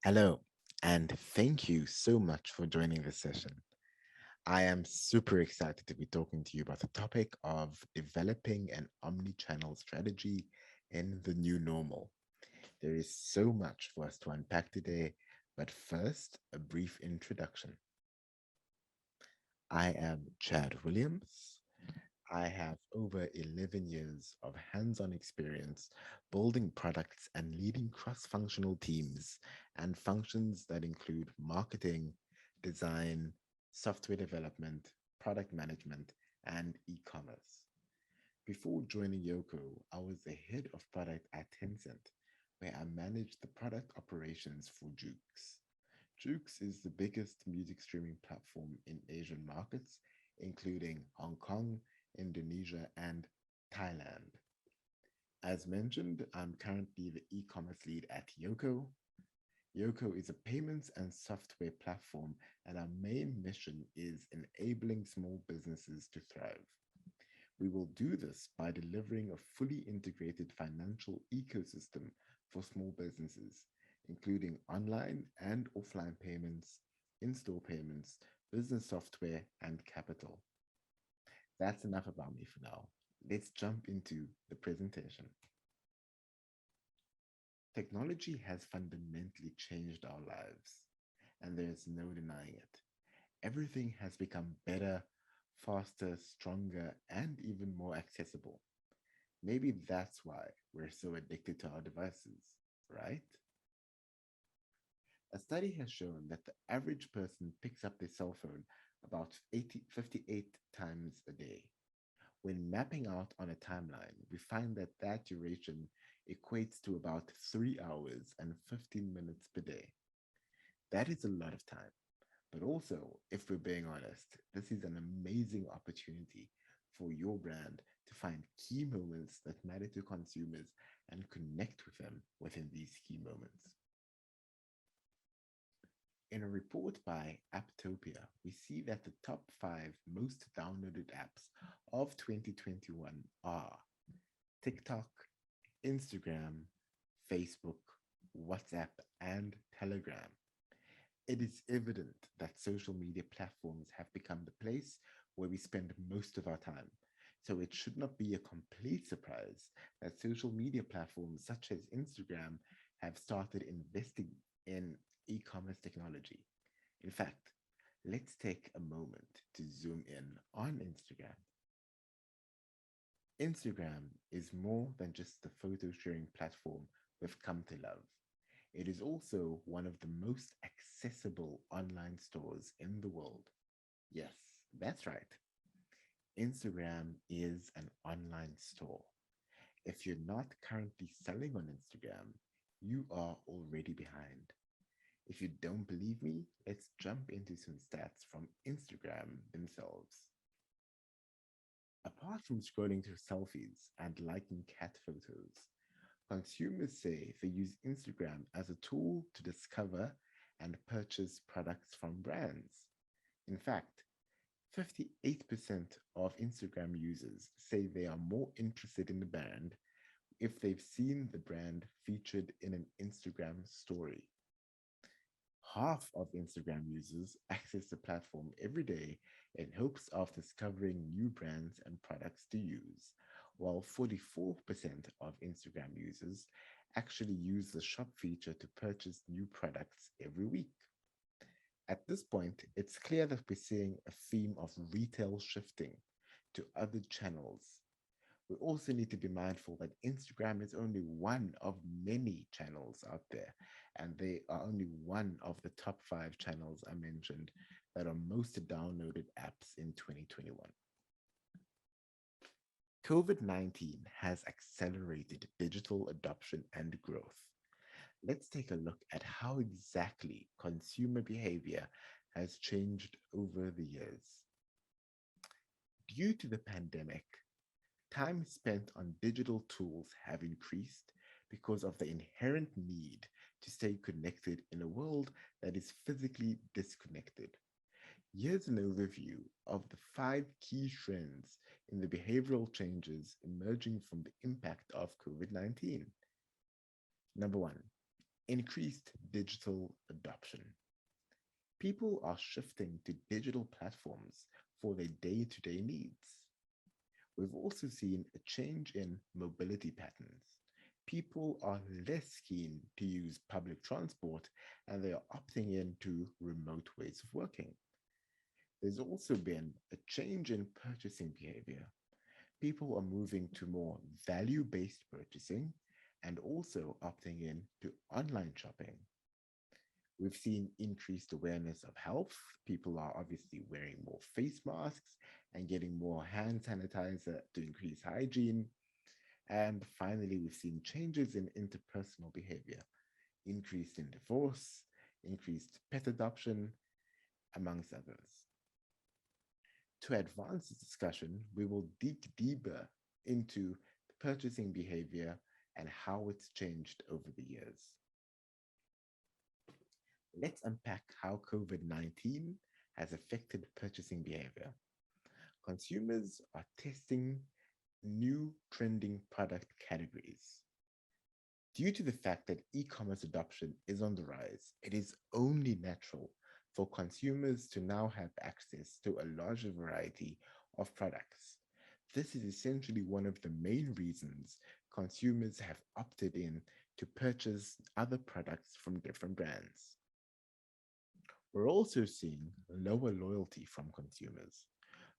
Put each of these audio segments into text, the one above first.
Hello, and thank you so much for joining this session. I am super excited to be talking to you about the topic of developing an omni-channel strategy in the new normal. There is so much for us to unpack today, but first, a brief introduction. I am Chad Williams. I have over 11 years of hands on experience building products and leading cross functional teams and functions that include marketing, design, software development, product management, and e commerce. Before joining Yoco, I was the head of product at Tencent, where I managed the product operations for Jukes. Jukes is the biggest music streaming platform in Asian markets, including Hong Kong, Indonesia, and Thailand. As mentioned, I'm currently the e commerce lead at Yoco. Yoco is a payments and software platform, and our main mission is enabling small businesses to thrive. We will do this by delivering a fully integrated financial ecosystem for small businesses, including online and offline payments, in store payments, business software, and capital. That's enough about me for now. Let's jump into the presentation. Technology has fundamentally changed our lives, and there's no denying it. Everything has become better, faster, stronger, and even more accessible. Maybe that's why we're so addicted to our devices, right? A study has shown that the average person picks up their cell phone about 58 times a day. When mapping out on a timeline, we find that that duration equates to about 3 hours and 15 minutes per day. That is a lot of time. But also, if we're being honest, this is an amazing opportunity for your brand to find key moments that matter to consumers and connect with them within these key moments. In a report by Apptopia, we see that the top five most downloaded apps of 2021 are TikTok, Instagram, Facebook, WhatsApp, and Telegram. It is evident that social media platforms have become the place where we spend most of our time. So it should not be a complete surprise that social media platforms such as Instagram have started investing in e commerce technology. In fact, let's take a moment to zoom in on Instagram. Instagram is more than just the photo sharing platform we've come to love. It is also one of the most accessible online stores in the world. Yes, that's right. Instagram is an online store. If you're not currently selling on Instagram, you are already behind. If you don't believe me, let's jump into some stats from Instagram themselves. Apart from scrolling through selfies and liking cat photos, consumers say they use Instagram as a tool to discover and purchase products from brands. In fact, 58% of Instagram users say they are more interested in the brand if they've seen the brand featured in an Instagram story. Half of Instagram users access the platform every day in hopes of discovering new brands and products to use, while 44% of Instagram users actually use the shop feature to purchase new products every week. At this point, it's clear that we're seeing a theme of retail shifting to other channels. We also need to be mindful that Instagram is only one of many channels out there, and they are only one of the top five channels I mentioned that are most downloaded apps in 2021. COVID 19 has accelerated digital adoption and growth. Let's take a look at how exactly consumer behavior has changed over the years. Due to the pandemic, time spent on digital tools have increased because of the inherent need to stay connected in a world that is physically disconnected. Here's an overview of the five key trends in the behavioral changes emerging from the impact of COVID 19. Number one, Increased digital adoption. People are shifting to digital platforms for their day to day needs. We've also seen a change in mobility patterns. People are less keen to use public transport and they are opting into remote ways of working. There's also been a change in purchasing behavior. People are moving to more value based purchasing and also opting in to online shopping. We've seen increased awareness of health. People are obviously wearing more face masks and getting more hand sanitizer to increase hygiene. And finally, we've seen changes in interpersonal behavior, increase in divorce, increased pet adoption, amongst others. To advance this discussion, we will dig deeper into purchasing behavior and how it's changed over the years. Let's unpack how COVID 19 has affected purchasing behavior. Consumers are testing new trending product categories. Due to the fact that e commerce adoption is on the rise, it is only natural for consumers to now have access to a larger variety of products. This is essentially one of the main reasons consumers have opted in to purchase other products from different brands. We're also seeing lower loyalty from consumers.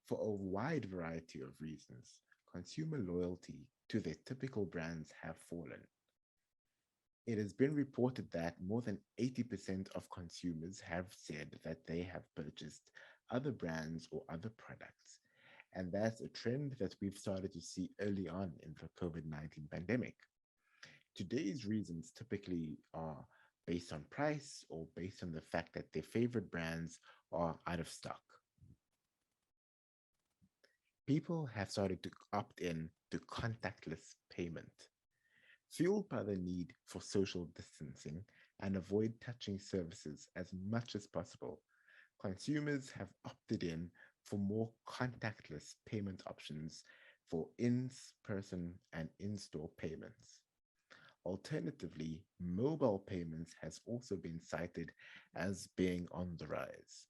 For a wide variety of reasons, consumer loyalty to their typical brands have fallen. It has been reported that more than 80% of consumers have said that they have purchased other brands or other products. And that's a trend that we've started to see early on in the COVID 19 pandemic. Today's reasons typically are based on price or based on the fact that their favorite brands are out of stock. People have started to opt in to contactless payment. Fueled by the need for social distancing and avoid touching services as much as possible, consumers have opted in for more contactless payment options for in person and in store payments. Alternatively, mobile payments has also been cited as being on the rise.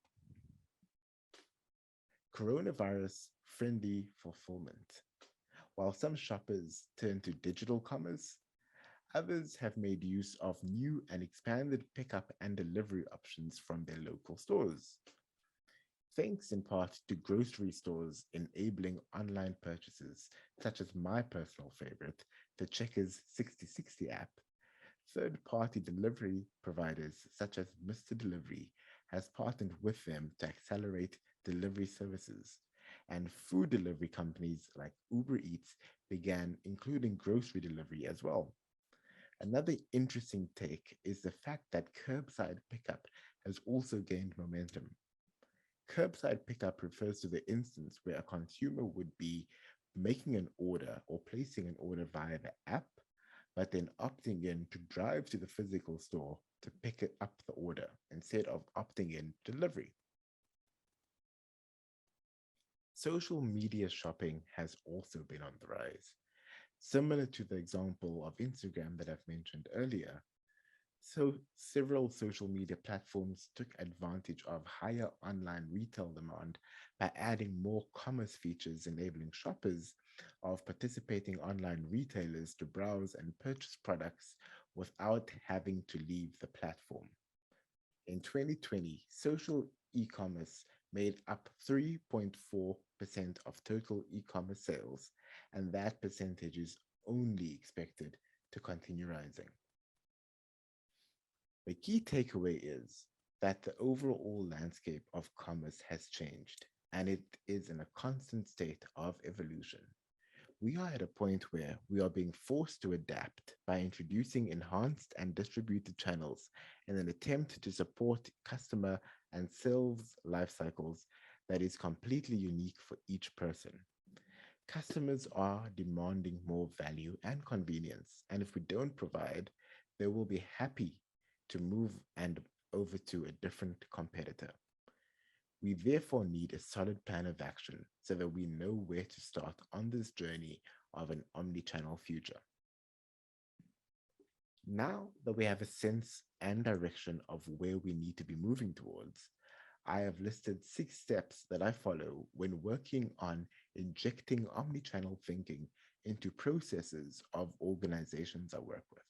Coronavirus friendly fulfillment. While some shoppers turn to digital commerce, others have made use of new and expanded pickup and delivery options from their local stores. Thanks in part to grocery stores enabling online purchases, such as my personal favorite, the Checkers 6060 app, third-party delivery providers such as Mr. Delivery has partnered with them to accelerate delivery services. And food delivery companies like Uber Eats began including grocery delivery as well. Another interesting take is the fact that curbside pickup has also gained momentum. Curbside pickup refers to the instance where a consumer would be making an order or placing an order via the app, but then opting in to drive to the physical store to pick it up the order instead of opting in delivery. Social media shopping has also been on the rise. Similar to the example of Instagram that I've mentioned earlier, so several social media platforms took advantage of higher online retail demand by adding more commerce features enabling shoppers of participating online retailers to browse and purchase products without having to leave the platform. In 2020, social e-commerce made up 3.4% of total e-commerce sales, and that percentage is only expected to continue rising. The key takeaway is that the overall landscape of commerce has changed, and it is in a constant state of evolution. We are at a point where we are being forced to adapt by introducing enhanced and distributed channels in an attempt to support customer and sales life cycles that is completely unique for each person. Customers are demanding more value and convenience, and if we don't provide, they will be happy to move and over to a different competitor. We therefore need a solid plan of action so that we know where to start on this journey of an omnichannel future. Now that we have a sense and direction of where we need to be moving towards, I have listed 6 steps that I follow when working on injecting omnichannel thinking into processes of organizations I work with.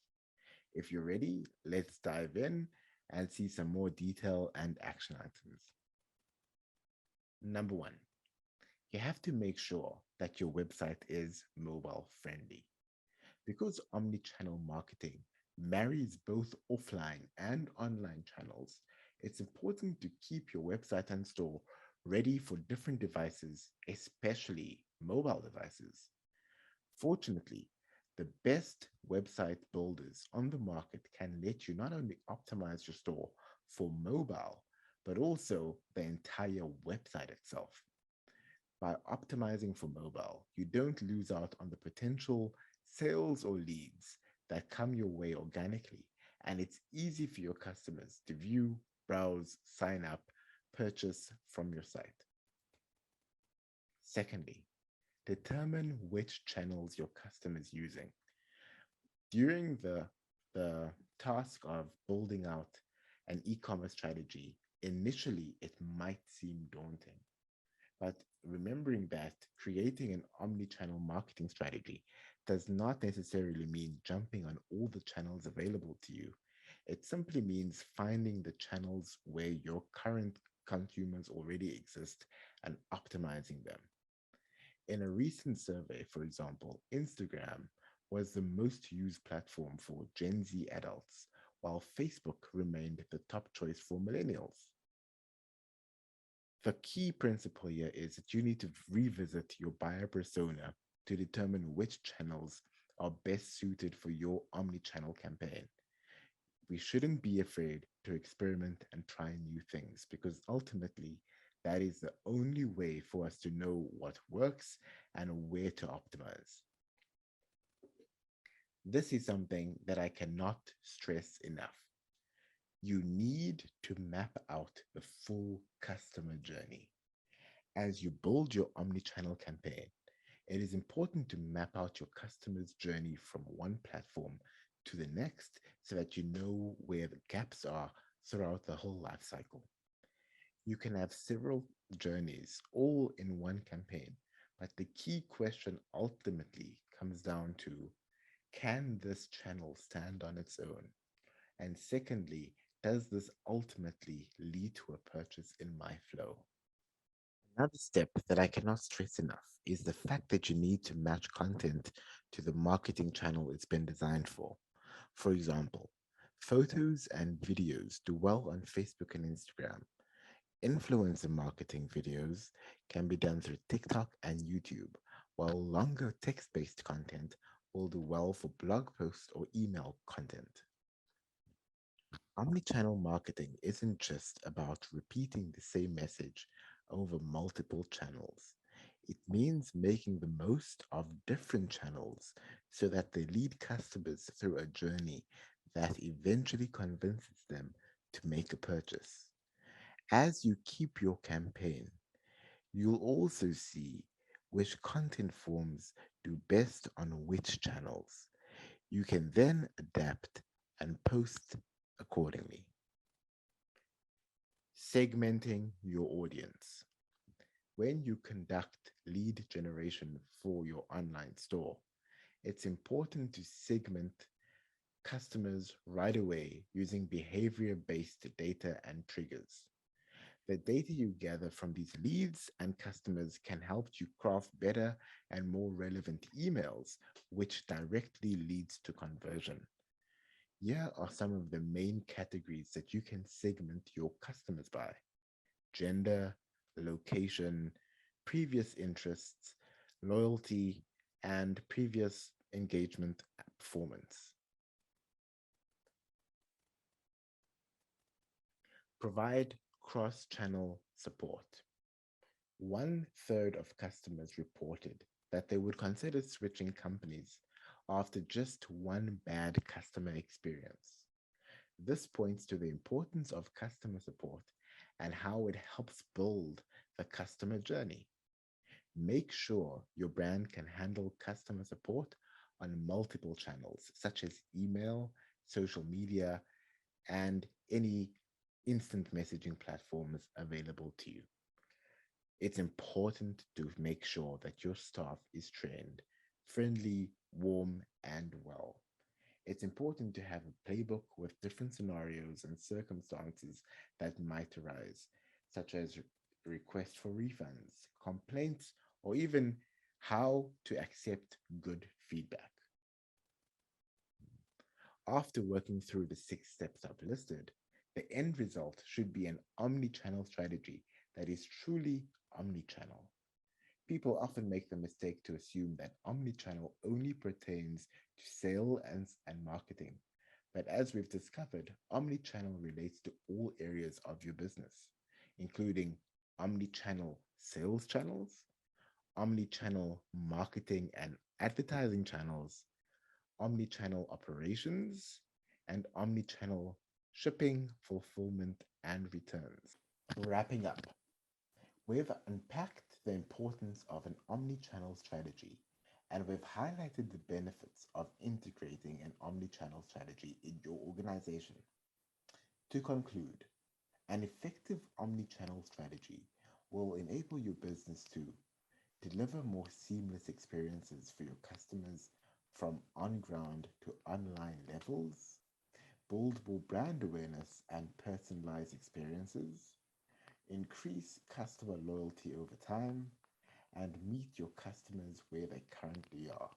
If you're ready, let's dive in and see some more detail and action items. Number one, you have to make sure that your website is mobile friendly. Because omnichannel marketing marries both offline and online channels, it's important to keep your website and store ready for different devices, especially mobile devices. Fortunately, the best website builders on the market can let you not only optimize your store for mobile, but also the entire website itself. By optimizing for mobile, you don't lose out on the potential sales or leads that come your way organically, and it's easy for your customers to view, browse, sign up, purchase from your site. Secondly, determine which channels your customers using. During the task of building out an e-commerce strategy, initially it might seem daunting. But remembering that creating an omni-channel marketing strategy does not necessarily mean jumping on all the channels available to you. It simply means finding the channels where your current consumers already exist and optimizing them. In a recent survey, for example, Instagram was the most used platform for Gen Z adults, while Facebook remained the top choice for millennials. The key principle here is that you need to revisit your buyer persona to determine which channels are best suited for your omni-channel campaign. We shouldn't be afraid to experiment and try new things because ultimately that is the only way for us to know what works and where to optimize. This is something that I cannot stress enough. You need to map out the full customer journey. As you build your omni-channel campaign, it is important to map out your customer's journey from one platform to the next so that you know where the gaps are throughout the whole life cycle. You can have several journeys all in one campaign, but the key question ultimately comes down to, can this channel stand on its own? And secondly, does this ultimately lead to a purchase in my flow? Another step that I cannot stress enough is the fact that you need to match content to the marketing channel it's been designed for. For example, photos and videos do well on Facebook and Instagram. Influencer marketing videos can be done through TikTok and YouTube, while longer text based content will do well for blog posts or email content. Omnichannel marketing isn't just about repeating the same message over multiple channels. It means making the most of different channels so that they lead customers through a journey that eventually convinces them to make a purchase. As you keep your campaign, you'll also see which content forms do best on which channels. You can then adapt and post accordingly. Segmenting your audience. When you conduct lead generation for your online store, it's important to segment customers right away using behavior based data and triggers. The data you gather from these leads and customers can help you craft better and more relevant emails, which directly leads to conversion. Here are some of the main categories that you can segment your customers by: gender, location, previous interests, loyalty, and previous engagement performance. Provide cross channel support. One third of customers reported that they would consider switching companies after just one bad customer experience. This points to the importance of customer support and how it helps build the customer journey. Make sure your brand can handle customer support on multiple channels, such as email, social media, and any instant messaging platforms available to you. It's important to make sure that your staff is trained, friendly, warm, and well. It's important to have a playbook with different scenarios and circumstances that might arise, such as requests for refunds, complaints, or even how to accept good feedback. After working through the 6 steps I've listed, the end result should be an omni-channel strategy that is truly omni-channel. People often make the mistake to assume that omnichannel only pertains to sales and marketing. But as we've discovered, omnichannel relates to all areas of your business, including omnichannel sales channels, omnichannel marketing and advertising channels, omnichannel operations, and omnichannel shipping, fulfillment, and returns. Wrapping up, we've unpacked the importance of an omni-channel strategy, and we've highlighted the benefits of integrating an omni-channel strategy in your organization. To conclude, an effective omni-channel strategy will enable your business to deliver more seamless experiences for your customers from on-ground to online levels, build more brand awareness and personalized experiences, increase customer loyalty over time, and meet your customers where they currently are.